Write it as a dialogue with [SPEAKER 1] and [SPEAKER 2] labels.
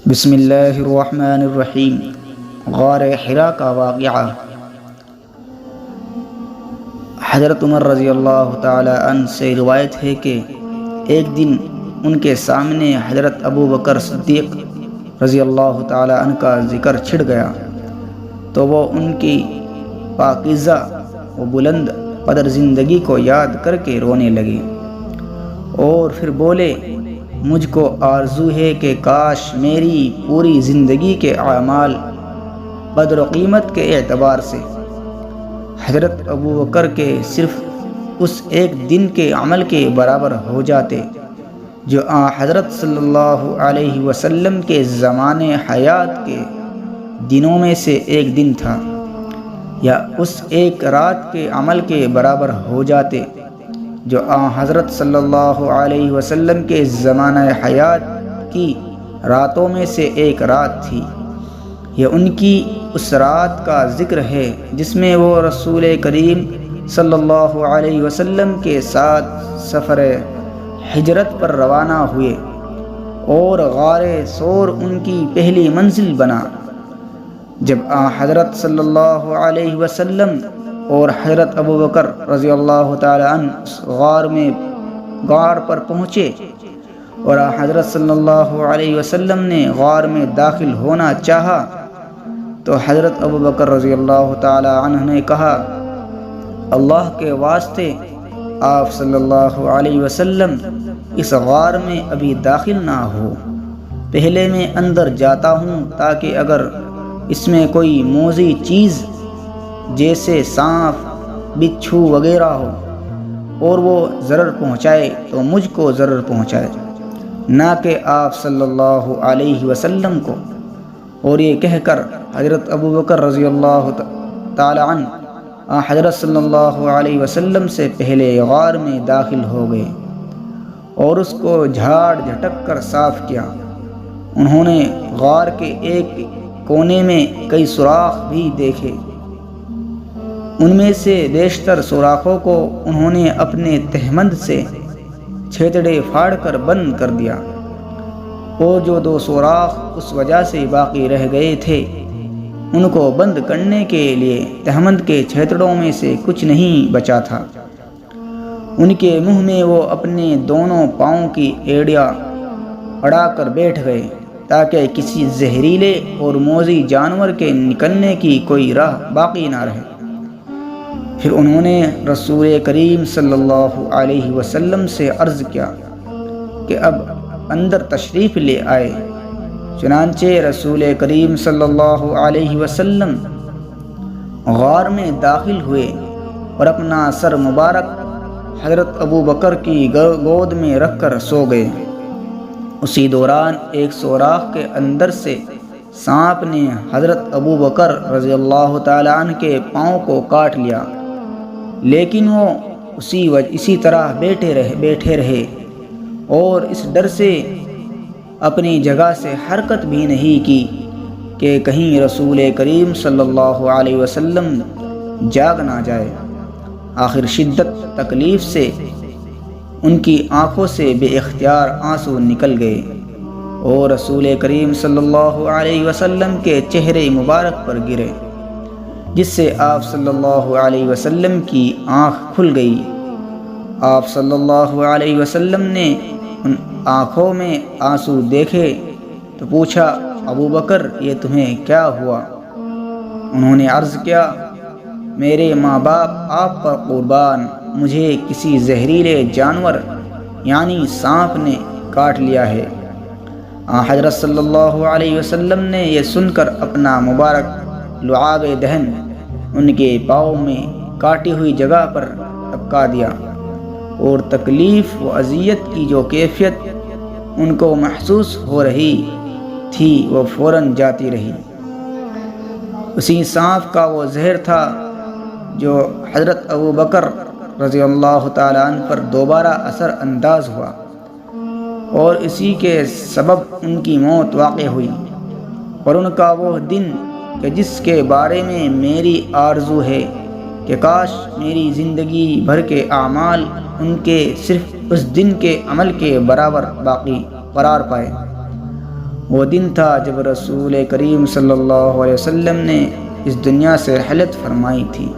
[SPEAKER 1] بسم اللہ الرحمن الرحیم۔ غار حرا کا واقعہ۔ حضرت عمر رضی اللہ تعالی عنہ سے روایت ہے کہ ایک دن ان کے سامنے حضرت ابو بکر صدیق رضی اللہ تعالی عنہ کا ذکر چھڑ گیا تو وہ ان کی پاکیزہ و بلند قدر زندگی کو یاد کر کے رونے لگے اور پھر بولے، مجھ کو آرزو ہے کہ کاش میری پوری زندگی کے اعمال قدر و قیمت کے اعتبار سے حضرت ابو بکر کے صرف اس ایک دن کے عمل کے برابر ہو جاتے جو حضرت صلی اللہ علیہ وسلم کے زمانے حیات کے دنوں میں سے ایک دن تھا، یا اس ایک رات کے عمل کے برابر ہو جاتے جو حضرت صلی اللہ علیہ وسلم کے زمانہ حیات کی راتوں میں سے ایک رات تھی۔ یہ ان کی اس رات کا ذکر ہے جس میں وہ رسول کریم صلی اللہ علیہ وسلم کے ساتھ سفر ہجرت پر روانہ ہوئے اور غار ثور ان کی پہلی منزل بنا۔ جب حضرت صلی اللہ علیہ وسلم اور حضرت ابو بکر رضی اللہ تعالی عنہ اس غار پر پہنچے اور حضرت صلی اللہ علیہ وسلم نے غار میں داخل ہونا چاہا تو حضرت ابو بکر رضی اللہ تعالی عنہ نے کہا، اللہ کے واسطے آپ صلی اللہ علیہ وسلم اس غار میں ابھی داخل نہ ہو، پہلے میں اندر جاتا ہوں تاکہ اگر اس میں کوئی موذی چیز جیسے سانپ بچھو وغیرہ ہو اور وہ ضرر پہنچائے تو مجھ کو ضرر پہنچائے، نہ کہ آپ صلی اللہ علیہ وسلم کو۔ اور یہ کہہ کر حضرت ابو بکر رضی اللہ تعالی عنہ حضرت صلی اللہ علیہ وسلم سے پہلے غار میں داخل ہو گئے اور اس کو جھاڑ جھٹک کر صاف کیا۔ انہوں نے غار کے ایک کونے میں کئی سوراخ بھی دیکھے، ان میں سے بیشتر سوراخوں کو انہوں نے اپنے تہمند سے چھیتڑے پھاڑ کر بند کر دیا، اور جو دو سوراخ اس وجہ سے باقی رہ گئے تھے ان کو بند کرنے کے لیے تہمند کے چھیتڑوں میں سے کچھ نہیں بچا تھا۔ ان کے منہ میں وہ اپنے دونوں پاؤں کی ایڑیاں اڑا کر بیٹھ گئے تاکہ کسی زہریلے اور موذی جانور کے نکلنے کی کوئی راہ باقی نہ رہے۔ پھر انہوں نے رسول کریم صلی اللہ علیہ وسلم سے عرض کیا کہ اب اندر تشریف لے آئے۔ چنانچہ رسول کریم صلی اللہ علیہ وسلم غار میں داخل ہوئے اور اپنا سر مبارک حضرت ابو بکر کی گود میں رکھ کر سو گئے۔ اسی دوران ایک سوراخ کے اندر سے سانپ نے حضرت ابو بکر رضی اللہ تعالی عنہ کے پاؤں کو کاٹ لیا، لیکن وہ اسی طرح بیٹھے رہے اور اس ڈر سے اپنی جگہ سے حرکت بھی نہیں کی کہ کہیں رسول کریم صلی اللہ علیہ وسلم جاگ نہ جائے۔ آخر شدت تکلیف سے ان کی آنکھوں سے بے اختیار آنسو نکل گئے اور رسول کریم صلی اللہ علیہ وسلم کے چہرے مبارک پر گرے، جس سے آپ صلی اللہ علیہ وسلم کی آنکھ کھل گئی۔ آپ صلی اللہ علیہ وسلم نے ان آنکھوں میں آنسو دیکھے تو پوچھا، ابو بکر یہ تمہیں کیا ہوا؟ انہوں نے عرض کیا، میرے ماں باپ آپ پر قربان، مجھے کسی زہریلے جانور یعنی سانپ نے کاٹ لیا ہے۔ حضرت صلی اللہ علیہ وسلم نے یہ سن کر اپنا مبارک لعاب دہن ان کے پاؤں میں کاٹی ہوئی جگہ پر ٹپکا دیا، اور تکلیف و اذیت کی جو کیفیت ان کو محسوس ہو رہی تھی وہ فوراً جاتی رہی۔ اسی سانپ کا وہ زہر تھا جو حضرت ابو بکر رضی اللہ تعالی عنہ پر دوبارہ اثر انداز ہوا اور اسی کے سبب ان کی موت واقع ہوئی۔ اور ان کا وہ دن کہ جس کے بارے میں میری آرزو ہے کہ کاش میری زندگی بھر کے اعمال ان کے صرف اس دن کے عمل کے برابر باقی قرار پائے، وہ دن تھا جب رسول کریم صلی اللہ علیہ وسلم نے اس دنیا سے رحلت فرمائی تھی۔